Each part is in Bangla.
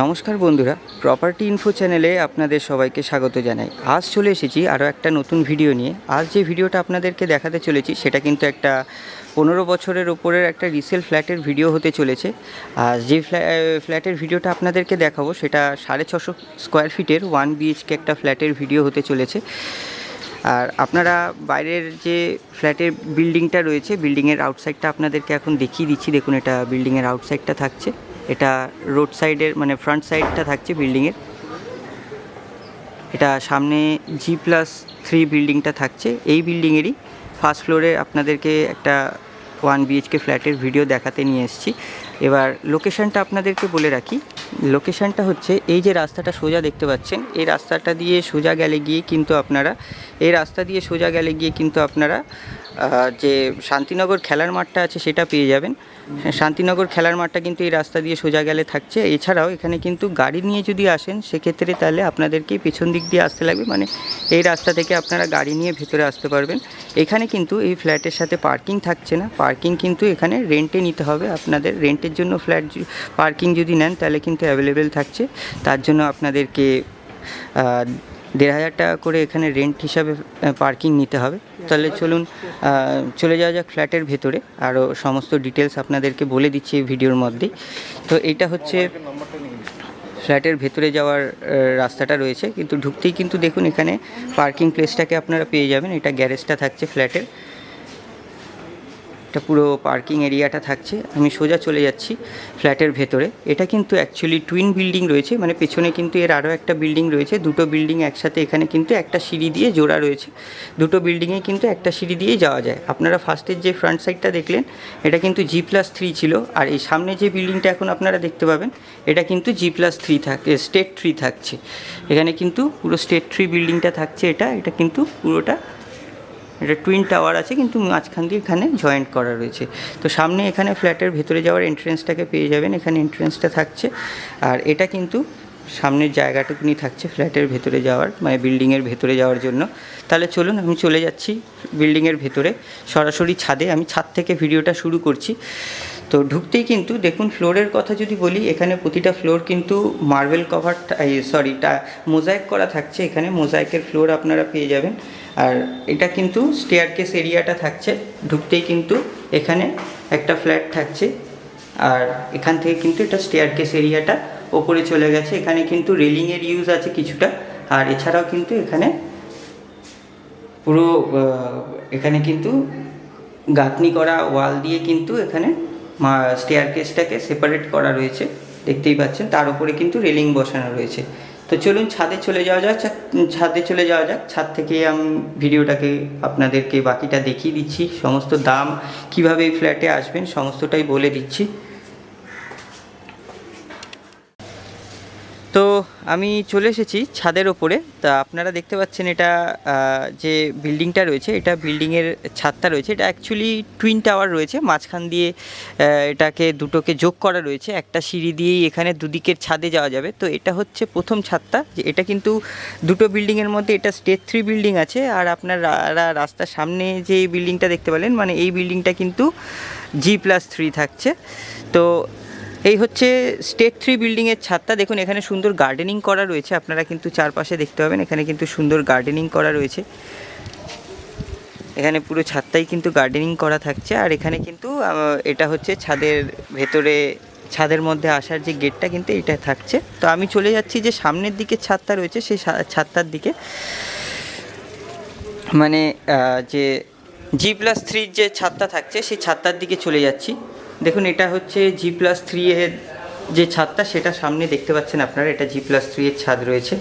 নমস্কার বন্ধুরা, প্রপার্টি ইনফো চ্যানেলে আপনাদের সবাইকে স্বাগত জানাই। আজ চলে এসেছি আরও একটা নতুন ভিডিও নিয়ে। আজ যে ভিডিওটা আপনাদেরকে দেখাতে চলেছি সেটা কিন্তু একটা 15 বছরের ওপরের একটা রিসেল ফ্ল্যাটের ভিডিও হতে চলেছে। আর যে ফ্ল্যাটের ভিডিওটা আপনাদেরকে দেখাবো সেটা 650 স্কোয়ার ফিটের 1 বিএইচকে একটা ফ্ল্যাটের ভিডিও হতে চলেছে। আর আপনারা বাইরের যে ফ্ল্যাটের বিল্ডিংটা রয়েছে, বিল্ডিংয়ের আউটসাইডটা আপনাদেরকে এখন দেখিয়ে দিচ্ছি। দেখুন, এটা বিল্ডিংয়ের আউটসাইডটা থাকছে, এটা রোড সাইডের মানে ফ্রন্ট সাইডটা থাকছে বিল্ডিংয়ের। এটা সামনে G+3 বিল্ডিংটা থাকছে। এই বিল্ডিংয়েরই ফার্স্ট ফ্লোরে আপনাদেরকে একটা 1 বিএইচকে ফ্ল্যাটের ভিডিও দেখাতে নিয়ে এসেছি। এবার লোকেশানটা আপনাদেরকে বলে রাখি। লোকেশানটা হচ্ছে এই যে রাস্তাটা সোজা দেখতে পাচ্ছেন, এই রাস্তাটা দিয়ে সোজা গেলে গিয়ে কিন্তু আপনারা যে শান্তিনগর খেলার মাঠটা আছে সেটা পেয়ে যাবেন। শান্তিনগর খেলার মাঠটা কিন্তু এই রাস্তা দিয়ে সোজা গেলে থাকছে। এছাড়াও এখানে কিন্তু গাড়ি নিয়ে যদি আসেন সেক্ষেত্রে তাহলে আপনাদেরকে পেছন দিক দিয়ে আসতে লাগবে, মানে এই রাস্তা থেকে আপনারা গাড়ি নিয়ে ভেতরে আসতে পারবেন। এখানে কিন্তু এই ফ্ল্যাটের সাথে পার্কিং থাকছে না, পার্কিং কিন্তু এখানে রেন্টে নিতে হবে আপনাদের। রেন্টের জন্য ফ্ল্যাট পার্কিং যদি নেন তাহলে কিন্তু অ্যাভেলেবেল থাকছে। তার জন্য আপনাদেরকে 1,500 টাকা করে এখানে রেন্ট হিসাবে পার্কিং নিতে হবে। তাহলে চলুন চলে যাওয়া যাক ফ্ল্যাটের ভেতরে। আরও সমস্ত ডিটেলস আপনাদেরকে বলে দিচ্ছি এই ভিডিওর মধ্যেই। তো এইটা হচ্ছে ফ্ল্যাটের ভেতরে যাওয়ার রাস্তাটা রয়েছে, কিন্তু ঢুকতেই কিন্তু দেখুন এখানে পার্কিং প্লেসটাকে আপনারা পেয়ে যাবেন। এটা গ্যারেজটা থাকছে ফ্ল্যাটের, এটা পুরো পার্কিং এরিয়াটা থাকছে। আমি সোজা চলে যাচ্ছি ফ্ল্যাটের ভেতরে। এটা কিন্তু অ্যাকচুয়ালি টুইন বিল্ডিং রয়েছে, মানে পেছনে কিন্তু এর আরও একটা বিল্ডিং রয়েছে। দুটো বিল্ডিং একসাথে এখানে কিন্তু একটা সিঁড়ি দিয়ে জোড়া রয়েছে। দুটো বিল্ডিংয়ে কিন্তু একটা সিঁড়ি দিয়েই যাওয়া যায়। আপনারা ফার্স্টের যে ফ্রন্ট সাইডটা দেখলেন এটা কিন্তু G+3 ছিল, আর এই সামনে যে বিল্ডিংটা এখন আপনারা দেখতে পাবেন এটা কিন্তু G+3 স্টেট 3 থাকছে। এখানে কিন্তু পুরো স্টেট 3 বিল্ডিংটা থাকছে। এটা কিন্তু পুরোটা এটা টুইন টাওয়ার আছে, কিন্তু মাঝখান দিয়ে এখানে জয়েন্ট করা রয়েছে। তো সামনে এখানে ফ্ল্যাটের ভেতরে যাওয়ার এন্ট্রেন্সটাকে পেয়ে যাবেন, এখানে এন্ট্রেন্সটা থাকছে। আর এটা কিন্তু সামনের জায়গাটুকুনি থাকছে ফ্ল্যাটের ভেতরে যাওয়ার, মানে বিল্ডিংয়ের ভেতরে যাওয়ার জন্য। তাহলে চলুন আমি চলে যাচ্ছি বিল্ডিংয়ের ভেতরে, সরাসরি ছাদে। আমি ছাদ থেকে ভিডিওটা শুরু করছি। তো ঢুকতেই কিন্তু দেখুন ফ্লোরের কথা যদি বলি, এখানে প্রতিটা ফ্লোর কিন্তু মার্বেল কভার মোজাইক করা থাকছে। এখানে মোজাইকের ফ্লোর আপনারা পেয়ে যাবেন। আর এটা কিন্তু স্টেয়ারকেস এরিয়াটা থাকছে। ঢুকতেই কিন্তু এখানে একটা ফ্ল্যাট থাকছে, আর এখান থেকে কিন্তু এটা স্টেয়ারকেস এরিয়াটা ওপরে চলে গেছে। এখানে কিন্তু রেলিংয়ের ইউজ আছে কিছুটা, আর এছাড়াও কিন্তু এখানে পুরো এখানে কিন্তু গাঁথনি করা ওয়াল দিয়ে কিন্তু এখানে স্টেয়ারকেসটাকে সেপারেট করা রয়েছে, দেখতেই পাচ্ছেন। তার উপরে কিন্তু রেলিং বসানো রয়েছে। তো চলুন ছাদে চলে যাওয়া যাক। ছাদ থেকে আমি ভিডিওটাকে আপনাদেরকে বাকিটা দেখিয়ে দিচ্ছি। সমস্ত দাম, কিভাবে এই ফ্ল্যাটে আসবেন সমস্তটাই বলে দিচ্ছি। তো আমি চলে এসেছি ছাদের ওপরে। তা আপনারা দেখতে পাচ্ছেন এটা যে বিল্ডিংটা রয়েছে, এটা বিল্ডিংয়ের ছাদটা রয়েছে। এটা অ্যাকচুয়ালি টুইন টাওয়ার রয়েছে, মাঝখান দিয়ে এটাকে দুটোকে যোগ করা রয়েছে। একটা সিঁড়ি দিয়েই এখানে দুদিকের ছাদে যাওয়া যাবে। তো এটা হচ্ছে প্রথম ছাদটা, যে এটা কিন্তু দুটো বিল্ডিংয়ের মধ্যে এটা স্টেট 3 বিল্ডিং আছে। আর আপনারা রাস্তার সামনে যে এই বিল্ডিংটা দেখতে পেলেন, মানে এই বিল্ডিংটা কিন্তু G+3 থাকছে। তো এই হচ্ছে স্টেট 3 বিল্ডিংয়ের ছাদটা। দেখুন এখানে সুন্দর গার্ডেনিং করা রয়েছে, আপনারা কিন্তু চারপাশে দেখতে পাবেন এখানে কিন্তু সুন্দর গার্ডেনিং করা রয়েছে। এখানে পুরো ছাদটাই কিন্তু গার্ডেনিং করা থাকছে। আর এখানে কিন্তু এটা হচ্ছে ছাদের ভেতরে, ছাদের মধ্যে আসার যে গেটটা কিন্তু এটা থাকছে। তো আমি চলে যাচ্ছি যে সামনের দিকে ছাদটা রয়েছে সেই ছাদটার দিকে, মানে যে G+3 যে ছাদটা থাকছে সেই ছাদটার দিকে চলে যাচ্ছি। দেখুন এটা হচ্ছে G+3 এর যে ছাদটা, সেটা সামনে দেখতে পাচ্ছেন আপনারা, এটা G+3 এর ছাদ রয়েছে।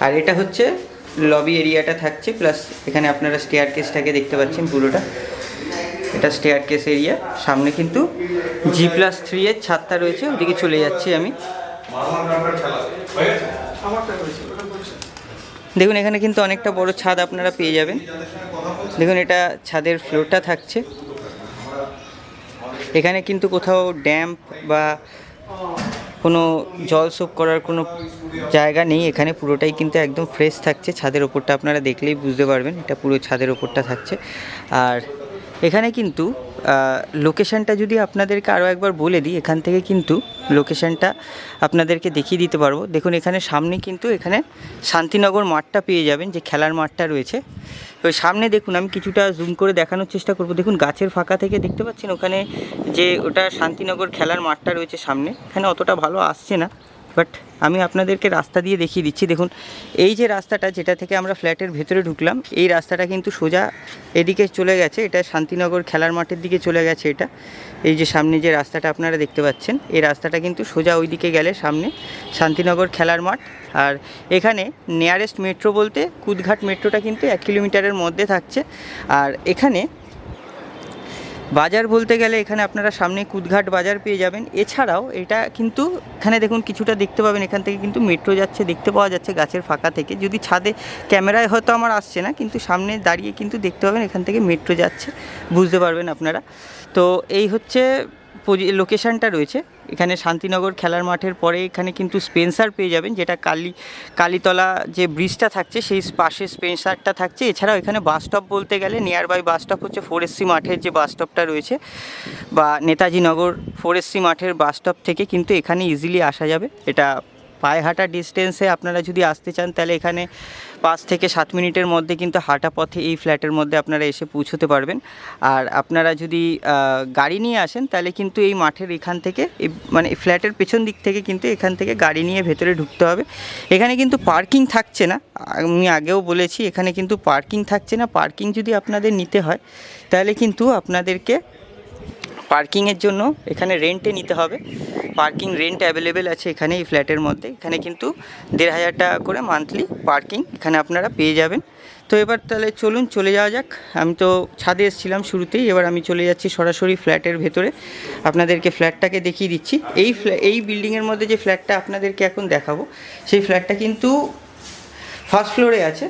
আর এটা হচ্ছে লবি এরিয়াটা থাকছে, প্লাস এখানে আপনারা স্টেয়ারকেসটাকে দেখতে পাচ্ছেন পুরোটা, এটা স্টেয়ারকেস এরিয়া। সামনে কিন্তু G+3 এর ছাদটা রয়েছে, ওদিকে চলে যাচ্ছি আমি। দেখুন এখানে কিন্তু অনেকটা বড় ছাদ আপনারা পেয়ে যাবেন। দেখুন এটা ছাদের ফ্লোরটা থাকছে। এখানে কিন্তু কোথাও ড্যাম্প বা কোনো জল সোপ করার কোনো জায়গা নেই, এখানে পুরোটাই কিন্তু একদম ফ্রেশ থাকছে। ছাদের ওপরটা আপনারা দেখলেই বুঝতে পারবেন, এটা পুরো ছাদের ওপরটা থাকছে। আর এখানে কিন্তু লোকেশানটা যদি আপনাদেরকে আরও একবার বলে দিই, এখান থেকে কিন্তু লোকেশানটা আপনাদেরকে দেখিয়ে দিতে পারবো। দেখুন এখানে সামনে কিন্তু এখানে শান্তিনগর মাঠটা পেয়ে যাবেন, যে খেলার মাঠটা রয়েছে। তো সামনে দেখুন, আমি কিছুটা জুম করে দেখানোর চেষ্টা করব। দেখুন গাছের ফাঁকা থেকে দেখতে পাচ্ছেন ওখানে যে ওটা শান্তিনগর খেলার মাঠটা রয়েছে সামনে, এখানে অতটা ভালো আসছে না, বাট আমি আপনাদেরকে রাস্তা দিয়ে দেখিয়ে দিচ্ছি। দেখুন এই যে রাস্তাটা, যেটা থেকে আমরা ফ্ল্যাটের ভেতরে ঢুকলাম, এই রাস্তাটা কিন্তু সোজা এদিকে চলে গেছে, এটা শান্তিনগর খেলার মাঠের দিকে চলে গেছে। এটা এই যে সামনে যে রাস্তাটা আপনারা দেখতে পাচ্ছেন, এই রাস্তাটা কিন্তু সোজা ওই দিকে গেলে সামনে শান্তিনগর খেলার মাঠ। আর এখানে নিয়ারেস্ট মেট্রো বলতে কুদঘাট মেট্রোটা কিন্তু 1 কিলোমিটারের মধ্যে থাকছে। আর এখানে বাজার বলতে গেলে এখানে আপনারা সামনে কুদঘাট বাজার পেয়ে যাবেন। এছাড়াও এটা কিন্তু এখানে দেখুন কিছুটা দেখতে পাবেন, এখান থেকে কিন্তু মেট্রো যাচ্ছে, দেখতে পাওয়া যাচ্ছে গাছের ফাঁকা থেকে। যদি ছাদে ক্যামেরায় হয়তো আমার আসছে না, কিন্তু সামনে দাঁড়িয়ে কিন্তু দেখতে পাবেন এখান থেকে মেট্রো যাচ্ছে, বুঝতে পারবেন আপনারা। তো এই হচ্ছে লোকেশানটা রয়েছে এখানে শান্তিনগর খেলার মাঠের পরে। এখানে কিন্তু স্পেন্সার পেয়ে যাবেন, যেটা কালীতলা যে ব্রিজটা থাকছে সেই পাশে স্পেন্সারটা থাকছে। এছাড়াও এখানে বাস স্টপ বলতে গেলে নিয়ার বাই বাস স্টপ হচ্ছে 4SC মাঠের যে বাস স্টপটা রয়েছে, বা নেতাজি নগর 4SC মাঠের বাস স্টপ থেকে কিন্তু এখানে ইজিলি আসা যাবে। এটা পায়ে হাঁটা ডিস্টেন্সে আপনারা যদি আসতে চান, তাহলে এখানে 5 থেকে 7 মিনিটের মধ্যে কিন্তু হাঁটা পথে এই ফ্ল্যাটের মধ্যে আপনারা এসে পৌঁছতে পারবেন। আর আপনারা যদি গাড়ি নিয়ে আসেন, তাহলে কিন্তু এই মাঠের এখান থেকে মানে ফ্ল্যাটের পেছন দিক থেকে কিন্তু এখান থেকে গাড়ি নিয়ে ভেতরে ঢুকতে হবে। এখানে কিন্তু পার্কিং থাকছে না, আমি আগেও বলেছি এখানে কিন্তু পার্কিং থাকছে না। পার্কিং যদি আপনাদের নিতে হয়, তাহলে কিন্তু আপনাদেরকে পার্কিংয়ের জন্য এখানে রেন্টে নিতে হবে। পার্কিং রেন্ট অ্যাভেলেবেল আছে এখানে এই ফ্ল্যাটের মধ্যে। এখানে কিন্তু 1,500 টাকা করে মান্থলি পার্কিং এখানে আপনারা পেয়ে যাবেন। তো এবার তাহলে চলুন চলে যাওয়া যাক। আমি তো ছাদে এসেছিলাম শুরুতেই, এবার আমি চলে যাচ্ছি সরাসরি ফ্ল্যাটের ভেতরে, আপনাদেরকে ফ্ল্যাটটাকে দেখিয়ে দিচ্ছি। এই বিল্ডিংয়ের মধ্যে যে ফ্ল্যাটটা আপনাদেরকে এখন দেখাবো, সেই ফ্ল্যাটটা কিন্তু ফার্স্ট ফ্লোরে আছে।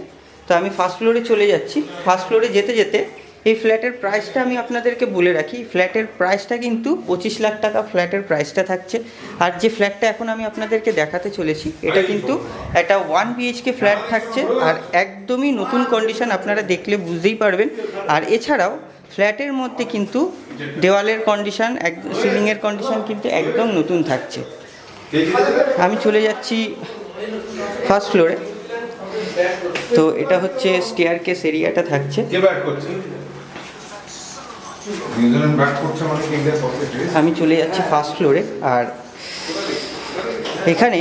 তো আমি ফার্স্ট ফ্লোরে চলে যাচ্ছি। ফার্স্ট ফ্লোরে যেতে যেতে এই ফ্ল্যাটের প্রাইসটা আমি আপনাদেরকে বলে রাখি। ফ্ল্যাটের প্রাইসটা কিন্তু 25 লাখ টাকা ফ্ল্যাটের প্রাইসটা থাকছে। আর যে ফ্ল্যাটটা এখন আমি আপনাদেরকে দেখাতে চলেছি, এটা কিন্তু একটা 1 BHK ফ্ল্যাট থাকছে, আর একদমই নতুন কন্ডিশন, আপনারা দেখলে বুঝতেই পারবেন। আর এছাড়াও ফ্ল্যাটের মধ্যে কিন্তু দেওয়ালের কন্ডিশন, সিলিংয়ের কন্ডিশন কিন্তু একদম নতুন থাকছে। আমি চলে যাচ্ছি ফার্স্ট ফ্লোরে। তো এটা হচ্ছে স্টেয়ারকেস এরিয়াটা থাকছে। আমি চলে যাচ্ছি ফার্স্ট ফ্লোরে। আর এখানে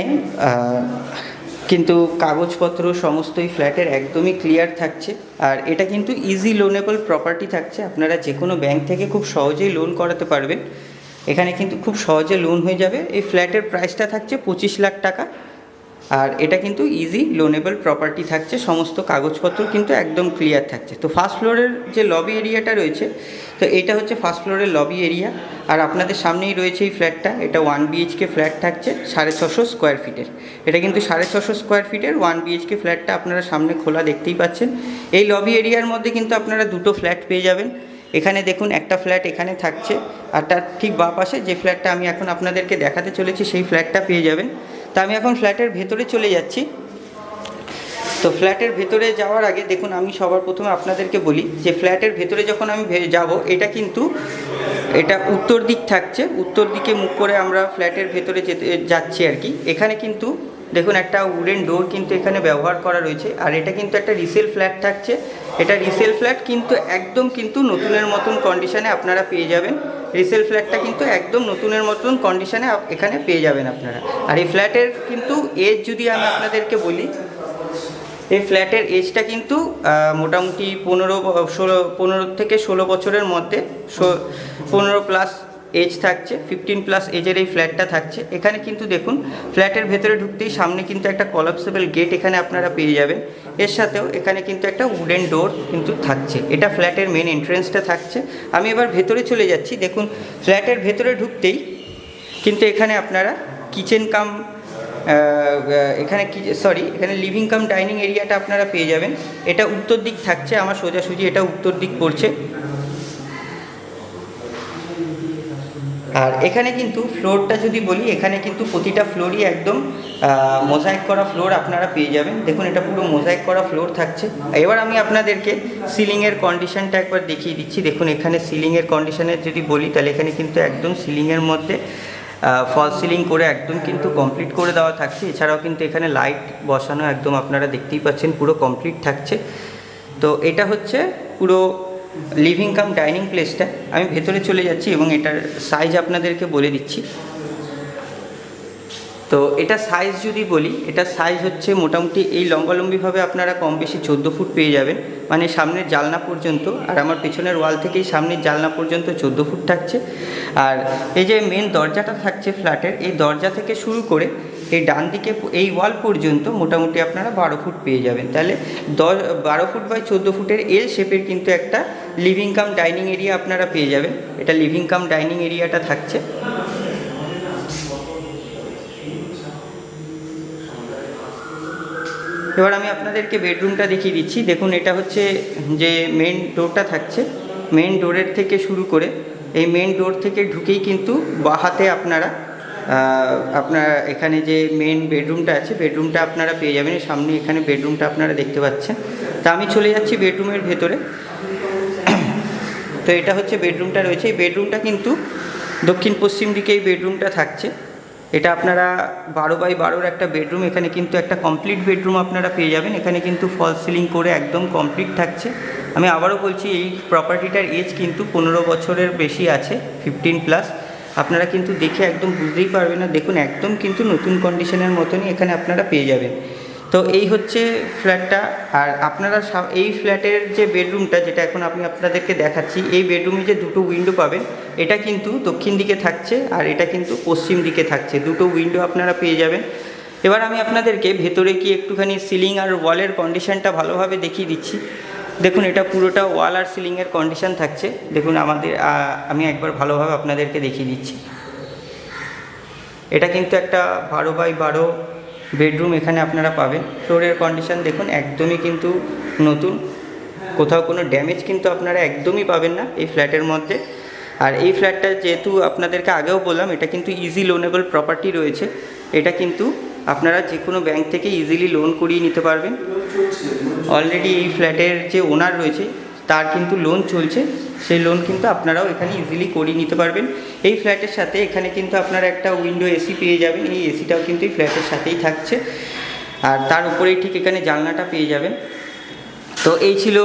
কিন্তু কাগজপত্র সমস্তই ফ্ল্যাটের একদমই ক্লিয়ার থাকছে। আর এটা কিন্তু ইজি লোনেবল প্রপার্টি থাকছে, আপনারা যে কোনো ব্যাংক থেকে খুব সহজেই লোন করাতে পারবেন। এখানে কিন্তু খুব সহজে লোন হয়ে যাবে। এই ফ্ল্যাটের প্রাইসটা থাকছে 25 লাখ টাকা। আর এটা কিন্তু ইজি লোনেবল প্রপার্টি থাকছে, সমস্ত কাগজপত্র কিন্তু একদম ক্লিয়ার থাকছে। তো ফার্স্ট ফ্লোরের যে লবি এরিয়াটা রয়েছে, তো এইটা হচ্ছে ফার্স্ট ফ্লোরের লবি এরিয়া। আর আপনাদের সামনেই রয়েছে এই ফ্ল্যাটটা। এটা 1 BHK ফ্ল্যাট থাকছে 650 স্কোয়ার ফিটের। এটা কিন্তু 650 স্কোয়ার ফিটের 1 BHK ফ্ল্যাটটা আপনারা সামনে খোলা দেখতেই পাচ্ছেন। এই লবি এরিয়ার মধ্যে কিন্তু আপনারা দুটো ফ্ল্যাট পেয়ে যাবেন। এখানে দেখুন একটা ফ্ল্যাট এখানে থাকছে, আর তার ঠিক বাঁ পাশে যে ফ্ল্যাটটা আমি এখন আপনাদেরকে দেখাতে চলেছি, সেই ফ্ল্যাটটা পেয়ে যাবেন। তা আমি এখন ফ্ল্যাটের ভেতরে চলে যাচ্ছি। তো ফ্ল্যাটের ভেতরে যাওয়ার আগে দেখুন, আমি সবার প্রথমে আপনাদেরকে বলি যে ফ্ল্যাটের ভেতরে যখন আমি যাব, এটা উত্তর দিক থাকছে। উত্তর দিকে মুখ করে আমরা ফ্ল্যাটের ভেতরে যাচ্ছি আর কি। এখানে কিন্তু দেখুন একটা উডেন ডোর কিন্তু এখানে ব্যবহার করা রয়েছে। আর এটা কিন্তু একটা রিসেল ফ্ল্যাট থাকছে। এটা রিসেল ফ্ল্যাট কিন্তু একদম কিন্তু নতুনের মতন কন্ডিশনে আপনারা পেয়ে যাবেন। রিসেল ফ্ল্যাটটা কিন্তু একদম নতুনের মতন কন্ডিশনে এখানে পেয়ে যাবেন আপনারা। আর এই ফ্ল্যাটের কিন্তু এজ যদি আমি আপনাদেরকে বলি, এই ফ্ল্যাটের এজটা কিন্তু মোটামুটি 15 থেকে 16 বছরের মধ্যে, 15+ এজ থাকছে, 15+ এজের এই ফ্ল্যাটটা থাকছে। এখানে কিন্তু দেখুন ফ্ল্যাটের ভেতরে ঢুকতেই সামনে কিন্তু একটা কলাপসেবল গেট এখানে আপনারা পেয়ে যাবেন। এর সাথেও এখানে কিন্তু একটা উডেন ডোর কিন্তু থাকছে। এটা ফ্ল্যাটের মেন এন্ট্রেন্সটা থাকছে। আমি এবার ভেতরে চলে যাচ্ছি। দেখুন ফ্ল্যাটের ভেতরে ঢুকতেই কিন্তু এখানে আপনারা কিচেন কাম এখানে লিভিং কাম ডাইনিং এরিয়াটা আপনারা পেয়ে যাবেন। এটা উত্তর দিক থাকছে, আমার সোজাসুজি এটা উত্তর দিক পড়ছে। আর এখানে কিন্তু ফ্লোরটা যদি বলি, এখানে কিন্তু প্রতিটা ফ্লোরই একদম মোজাইক করা ফ্লোর আপনারা পেয়ে যাবেন। দেখুন এটা পুরো মোজাইক করা ফ্লোর থাকছে। এবার আমি আপনাদেরকে সিলিংয়ের কন্ডিশনটা একবার দেখিয়ে দিচ্ছি। দেখুন এখানে সিলিংয়ের কন্ডিশনের যদি বলি, তাহলে এখানে কিন্তু একদম সিলিংয়ের মধ্যে ফল সিলিং করে একদম কিন্তু কমপ্লিট করে দেওয়া থাকছে। এছাড়াও কিন্তু এখানে লাইট বসানো একদম আপনারা দেখতেই পাচ্ছেন পুরো কমপ্লিট থাকছে। তো এটা হচ্ছে পুরো লিভিং কাম ডাইনিং প্লেসটা। আমি ভেতরে চলে যাচ্ছি এবং এটার সাইজ আপনাদেরকে বলে দিচ্ছি। তো এটা সাইজ যদি বলি, এটা সাইজ হচ্ছে মোটামুটি এই লম্বালম্বিভাবে আপনারা কম বেশি 14 ফুট পেয়ে যাবেন, মানে সামনের জানলা পর্যন্ত। আর আমার পেছনের ওয়াল থেকেই সামনের জানলা পর্যন্ত 14 ফুট থাকছে। আর এই যে মেন দরজাটা থাকছে ফ্ল্যাটের, এই দরজা থেকে শুরু করে এই ডান দিকে এই ওয়াল পর্যন্ত মোটামুটি আপনারা 12 ফুট পেয়ে যাবেন। তাহলে 12 ফুট বাই 14 ফুটের এল শেপের কিন্তু একটা লিভিং কাম ডাইনিং এরিয়া আপনারা পেয়ে যাবেন। এটা লিভিং কাম ডাইনিং এরিয়াটা থাকছে। এবার আমি আপনাদেরকে বেডরুমটা দেখিয়ে দিচ্ছি। দেখুন এটা হচ্ছে যে মেন ডোরটা থাকছে, মেন ডোরের থেকে শুরু করে এই মেন ডোর থেকে ঢুকেই কিন্তু বাহাতে আপনারা আপনার এখানে যে মেন বেডরুমটা আছে, বেডরুমটা আপনারা পেয়ে যাবেন। সামনে এখানে বেডরুমটা আপনারা দেখতে পাচ্ছেন। তা আমি চলে যাচ্ছি বেডরুমের ভেতরে। তো এটা হচ্ছে বেডরুমটা রয়েছে। এই বেডরুমটা কিন্তু দক্ষিণ পশ্চিম দিকে এই বেডরুমটা থাকছে। এটা আপনারা 12 বাই 12-র একটা বেডরুম। এখানে কিন্তু একটা কমপ্লিট বেডরুম আপনারা পেয়ে যাবেন। এখানে কিন্তু ফল সিলিং করে একদম কমপ্লিট থাকছে। আমি আবারও বলছি, এই প্রপার্টিটার এজ কিন্তু 15 বছরের বেশি আছে, 15+। আপনারা কিন্তু দেখে একদম বুঝতেই পারবেন না। দেখুন একদম কিন্তু নতুন কন্ডিশনের মতনই এখানে আপনারা পেয়ে যাবেন। তো এই হচ্ছে ফ্ল্যাটটা। আর আপনারা এই ফ্ল্যাটের যে বেডরুমটা, যেটা এখন আমি আপনাদেরকে দেখাচ্ছি, এই বেডরুমে যে দুটো উইন্ডো পাবেন, এটা কিন্তু দক্ষিণ দিকে থাকছে আর এটা কিন্তু পশ্চিম দিকে থাকছে। দুটো উইন্ডো আপনারা পেয়ে যাবেন। এবার আমি আপনাদেরকে ভেতরে কি একটুখানি সিলিং আর ওয়ালের কন্ডিশনটা ভালোভাবে দেখিয়ে দিচ্ছি। দেখুন এটা পুরোটা ওয়াল আর সিলিংয়ের কন্ডিশন থাকছে। দেখুন আমি একবার ভালোভাবে আপনাদেরকে দেখিয়ে দিচ্ছি। এটা কিন্তু একটা 12 বাই 12 বেডরুম এখানে আপনারা পাবেন। ফ্লোরের কন্ডিশন দেখুন একদমই কিন্তু নতুন, কোথাও কোনো ড্যামেজ কিন্তু আপনারা একদমই পাবেন না এই ফ্ল্যাটের মধ্যে। আর এই ফ্ল্যাটটা যেহেতু আপনাদেরকে আগেও বললাম, এটা কিন্তু ইজি লোনেবল প্রপার্টি রয়েছে। এটা কিন্তু আপনারা যে কোনো ব্যাংক থেকে ইজিলি লোন করিয়ে নিতে পারবেন। অলরেডি এই ফ্ল্যাটের যে ওনার রয়েছে তার কিন্তু লোন চলছে, সেই লোন কিন্তু আপনারাও এখানে ইজিলি করিয়ে নিতে পারবেন। এই ফ্ল্যাটের সাথে এখানে কিন্তু আপনারা একটা উইন্ডো এসি পেয়ে যাবেন। এই এসিটাও কিন্তু এই ফ্ল্যাটের সাথেই থাকছে। আর তার উপরেই ঠিক এখানে জানলাটা পেয়ে যাবেন। তো এই ছিল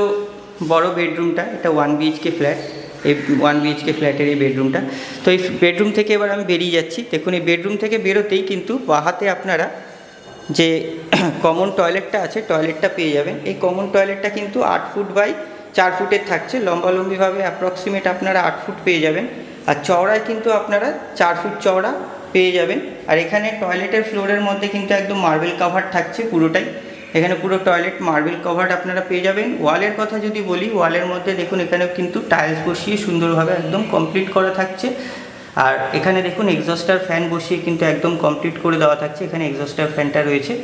বড় বেডরুমটা। এটা 1 BHK ফ্ল্যাট, এই 1 BHK ফ্ল্যাটের এই বেডরুমটা। তো এই বেডরুম থেকে এবার আমি বেরিয়ে যাচ্ছি। দেখুন এই বেডরুম থেকে বেরোতেই কিন্তু বাহাতে আপনারা যে কমন টয়লেটটা আছে, টয়লেটটা পেয়ে যাবেন। এই কমন টয়লেটটা কিন্তু 8 ফুট বাই 4 ফুটের থাকছে। লম্বালম্বিভাবে অ্যাপ্রক্সিমেট আপনারা 8 ফুট পেয়ে যাবেন। আর চওড়ায় কিন্তু আপনারা 4 ফুট চওড়া পেয়ে যাবেন। আর এখানে টয়লেটের ফ্লোরের মধ্যে কিন্তু একদম মার্বেল কাভার থাকছে পুরোটাই। এখানে পুরো টয়লেট মার্বেল কভার আপনারা পেয়ে যাবেন। ওয়ালের কথা যদি বলি, ওয়ালের মধ্যে দেখুন এখানেও কিন্তু টাইলস বসিয়ে সুন্দরভাবে একদম কমপ্লিট করা থাকছে। আর এখানে দেখুন এক্সস্টার ফ্যান বসিয়ে কিন্তু একদম কমপ্লিট করে দেওয়া থাকছে। এখানে এক্সস্টার ফ্যানটা রয়েছে।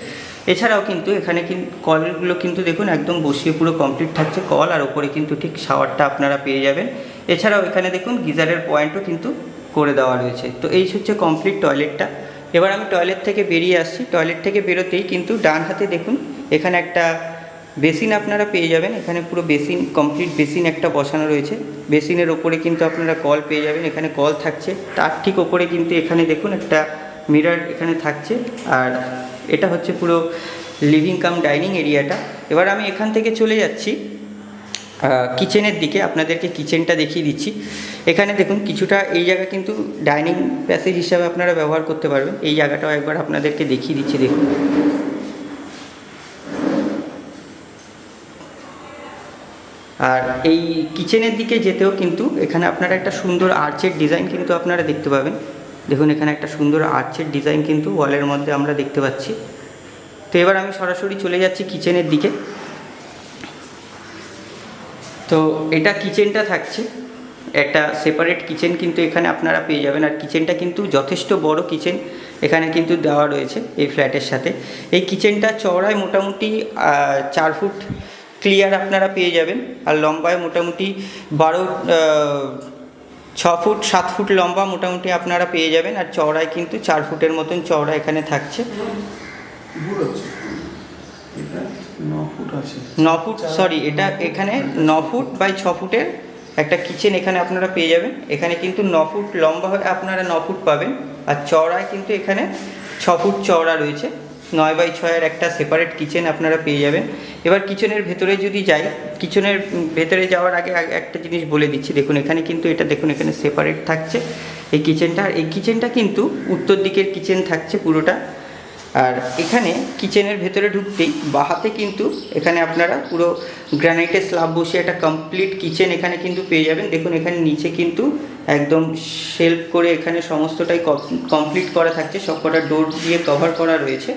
এছাড়াও কিন্তু এখানে কিন্তু কলগুলো কিন্তু দেখুন একদম বসিয়ে পুরো কমপ্লিট থাকছে কল। আর ওপরে কিন্তু ঠিক শাওয়ারটা আপনারা পেয়ে যাবেন। এছাড়াও এখানে দেখুন গিজারের পয়েন্টও কিন্তু করে দেওয়া রয়েছে। তো এই হচ্ছে কমপ্লিট টয়লেটটা। এবার আমি টয়লেট থেকে বেরিয়ে আসছি। টয়লেট থেকে বেরোতেই কিন্তু ডান হাতে দেখুন এখানে একটা বেসিন আপনারা পেয়ে যাবেন। এখানে পুরো বেসিন, কমপ্লিট বেসিন একটা বসানো রয়েছে। বেসিনের ওপরে কিন্তু আপনারা কল পেয়ে যাবেন। এখানে কল থাকছে। তার ঠিক ওপরে কিন্তু এখানে দেখুন একটা মিরর এখানে থাকছে। আর এটা হচ্ছে পুরো লিভিং কাম ডাইনিং এরিয়াটা। এবার আমি এখান থেকে চলে যাচ্ছি কিচেনের দিকে। আপনাদেরকে কিচেনটা দেখিয়ে দিচ্ছি। এখানে দেখুন কিছুটা এই জায়গা কিন্তু ডাইনিং প্যাসেজ হিসাবে আপনারা ব্যবহার করতে পারবেন। এই জায়গাটাও একবার আপনাদেরকে দেখিয়ে দিচ্ছি। দেখুন আর এই কিচেনের দিকে যেতেও কিন্তু এখানে আপনারা একটা সুন্দর আর্চের ডিজাইন কিন্তু আপনারা দেখতে পাবেন। দেখুন এখানে একটা সুন্দর আর্চের ডিজাইন কিন্তু ওয়ালের মধ্যে আমরা দেখতে পাচ্ছি। তো এবার আমি সরাসরি চলে যাচ্ছি কিচেনের দিকে। তো এটা কিচেনটা থাকছে, একটা সেপারেট কিচেন কিন্তু এখানে আপনারা পেয়ে যাবেন। আর কিচেনটা কিন্তু যথেষ্ট বড় কিচেন এখানে কিন্তু দেওয়া রয়েছে এই ফ্ল্যাটের সাথে। এই কিচেনটা চওড়ায় মোটামুটি 4 ফুট ক্লিয়ার আপনারা পেয়ে যাবেন। আর লম্বায় মোটামুটি 6 ফুট 7 ফুট লম্বা মোটামুটি আপনারা পেয়ে যাবেন, আর চওড়ায় কিন্তু 4 ফুটের মতন চওড়া এখানে থাকছে। 9 ফুট, সরি, এটা এখানে 9 ফুট বাই 6 ফুটের একটা কিচেন এখানে আপনারা পেয়ে যাবেন। এখানে কিন্তু 9 ফুট লম্বা হয়ে আপনারা 9 ফুট পাবেন, আর চওড়ায় কিন্তু এখানে 6 ফুট চওড়া রয়েছে। 9x6 একটা সেপারেট কিচেন আপনারা পেয়ে যাবেন। এবার কিচেনের ভেতরে যদি যাই, কিচেনের ভেতরে যাওয়ার আগে একটা জিনিস বলে দিচ্ছি। দেখুন এখানে কিন্তু এটা দেখুন এখানে সেপারেট থাকছে এই কিচেনটা, আর এই কিচেনটা কিন্তু উত্তর দিকের কিচেন থাকছে পুরোটা। আর এখানে কিচেনের ভেতরে ঢুকতেই বাহাতে কিন্তু এখানে আপনারা পুরো গ্রানাইটের স্ল্যাব বসিয়ে একটা কমপ্লিট কিচেন এখানে কিন্তু পেয়ে যাবেন। দেখুন এখানে নিচে কিন্তু একদম শেলফ করে এখানে সমস্তটাই কমপ্লিট করা থাকছে, সবকটা ডোর দিয়ে কভার করা রয়েছে।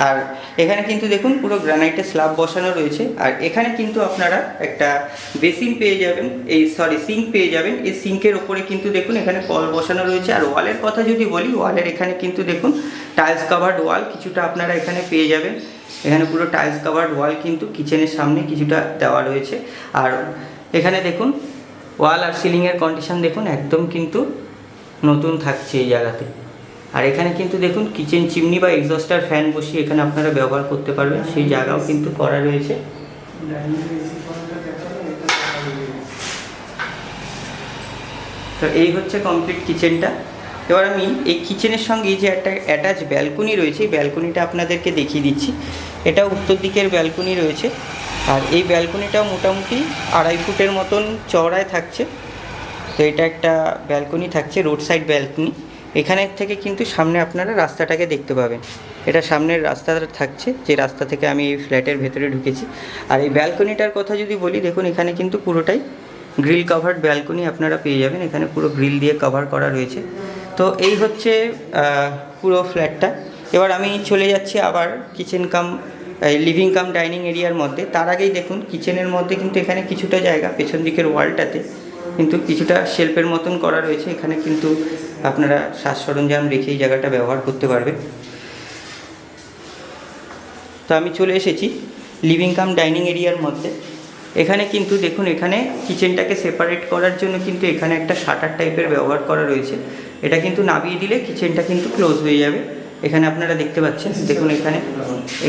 আর এখানে কিন্তু দেখুন পুরো গ্রানাইটের স্ল্যাব বসানো রয়েছে। আর এখানে কিন্তু আপনারা একটা বেসিন পেয়ে যাবেন, সিঙ্ক পেয়ে যাবেন। এই সিঙ্কের ওপরে কিন্তু দেখুন এখানে কল বসানো রয়েছে। আর ওয়ালের কথা যদি বলি, ওয়ালের এখানে কিন্তু দেখুন টাইলস কাভার্ড ওয়াল কিছুটা আপনারা এখানে পেয়ে যাবেন। এখানে পুরো টাইলস কাভার্ড ওয়াল কিন্তু কিচেনের সামনে কিছুটা দেওয়া রয়েছে। আর এখানে দেখুন ওয়াল আর সিলিংয়ের কন্ডিশন দেখুন একদম কিন্তু নতুন থাকছে এই জায়গাতে। আর এখানে কিন্তু দেখুন কিচেন চিমনি বা এক্সস্টার ফ্যান বসিয়ে এখানে আপনারা ব্যবহার করতে পারবেন, সেই জায়গাও কিন্তু করা রয়েছে। তো এই হচ্ছে কমপ্লিট কিচেনটা। এবার আমি এই কিচেনের সঙ্গে যে একটা অ্যাটাচ ব্যালকনি রয়েছে, এই ব্যালকনিটা আপনাদেরকে দেখিয়ে দিচ্ছি। এটা উত্তর দিকের ব্যালকনি রয়েছে, আর এই ব্যালকনিটাও মোটামুটি 2.5 ফুটের মতন চওড়ায় থাকছে। তো এটা একটা ব্যালকনি থাকছে, রোড সাইড ব্যালকনি। এখানে থেকে কিন্তু সামনে আপনারা রাস্তাটাকে দেখতে পাবেন। এটা সামনের রাস্তাটা থাকছে, যে রাস্তা থেকে আমি এই ফ্ল্যাটের ভেতরে ঢুকেছি। আর এই ব্যালকনিটার কথা যদি বলি, দেখুন এখানে কিন্তু পুরোটাই গ্রিল কাভার্ড ব্যালকনি আপনারা পেয়ে যাবেন। এখানে পুরো গ্রিল দিয়ে কভার করা রয়েছে। তো এই হচ্ছে পুরো ফ্ল্যাটটা। এবার আমি চলে যাচ্ছি আবার কিচেন কাম লিভিং কাম ডাইনিং এরিয়ার মধ্যে। তার আগেই দেখুন কিচেনের মধ্যে কিন্তু এখানে কিছুটা জায়গা পেছন দিকের ওয়ালটাতে কিন্তু কিছুটা শেলফের মতন করা রয়েছে। এখানে কিন্তু আপনারা সাজ সরঞ্জাম রেখে এই জায়গাটা ব্যবহার করতে পারবেন। তো আমি চলে এসেছি লিভিং কাম ডাইনিং এরিয়ার মধ্যে। এখানে কিন্তু দেখুন এখানে কিচেনটাকে সেপারেট করার জন্য কিন্তু এখানে একটা শাটার টাইপের ব্যবহার করা রয়েছে। এটা কিন্তু নামিয়ে দিলে কিচেনটা কিন্তু ক্লোজ হয়ে যাবে। এখানে আপনারা দেখতে পাচ্ছেন, দেখুন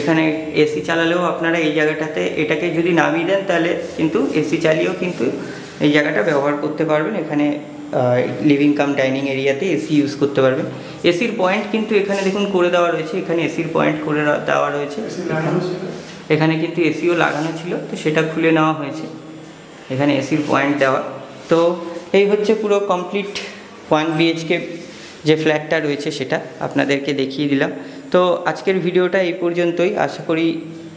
এখানে এসি চালালেও আপনারা এই জায়গাটাতে এটাকে যদি নামিয়ে দেন তাহলে কিন্তু এসি চালিয়েও কিন্তু এই জায়গাটা ব্যবহার করতে পারবেন। এখানে লিভিং কাম ডাইনিং এরিয়াতে এসি ইউজ করতে পারবেন। এসির পয়েন্ট কিন্তু এখানে দেখুন করে দেওয়া রয়েছে, এখানে এসির পয়েন্ট করে দেওয়া রয়েছে। এখানে কিন্তু এসিও লাগানো ছিল, তো সেটা খুলে নেওয়া হয়েছে। এখানে এসির পয়েন্ট দেওয়া। তো এই হচ্ছে পুরো কমপ্লিট 1 BHK যে ফ্ল্যাটটা রয়েছে সেটা আপনাদেরকে দেখিয়ে দিলাম। তো আজকের ভিডিওটা এই পর্যন্তই। আশা করি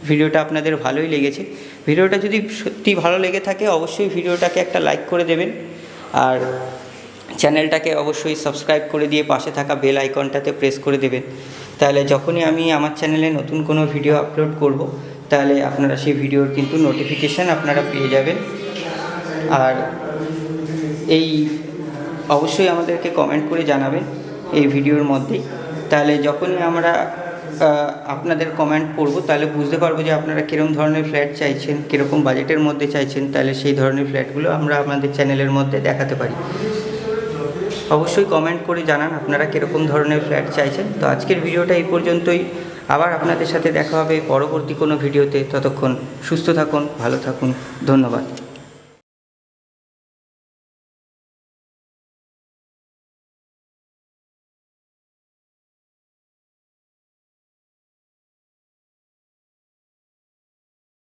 ভিডিওটা আপনাদের ভালোই লেগেছে। ভিডিওটা যদি সত্যি ভালো লেগে থাকে অবশ্যই ভিডিওটাকে একটা লাইক করে দেবেন, আর চ্যানেলটাকে অবশ্যই সাবস্ক্রাইব করে দিয়ে পাশে থাকা বেল আইকনটাতে প্রেস করে দেবেন। তাহলে যখনই আমি আমার চ্যানেলে নতুন কোনো ভিডিও আপলোড করব তাহলে আপনারা সেই ভিডিওর কিন্তু নোটিফিকেশান আপনারা পেয়ে যাবেন। আর এই অবশ্যই আমাদেরকে কমেন্ট করে জানাবেন এই ভিডিওর মধ্যেই। তাহলে যখনই আমরা আপনাদের কমেন্ট পড়ব তাহলে বুঝতে পারবো যে আপনারা কীরকম ধরনের ফ্ল্যাট চাইছেন, কীরকম বাজেটের মধ্যে চাইছেন, তাহলে সেই ধরনের ফ্ল্যাটগুলো আমরা আমাদের চ্যানেলের মধ্যে দেখাতে পারি। অবশ্যই কমেন্ট করে জানান আপনারা কীরকম ধরনের ফ্ল্যাট চাইছেন। তো আজকের ভিডিওটা এই পর্যন্তই। আবার আপনাদের সাথে দেখা হবে পরবর্তী কোনো ভিডিওতে। ততক্ষণ সুস্থ থাকুন, ভালো থাকুন, ধন্যবাদ।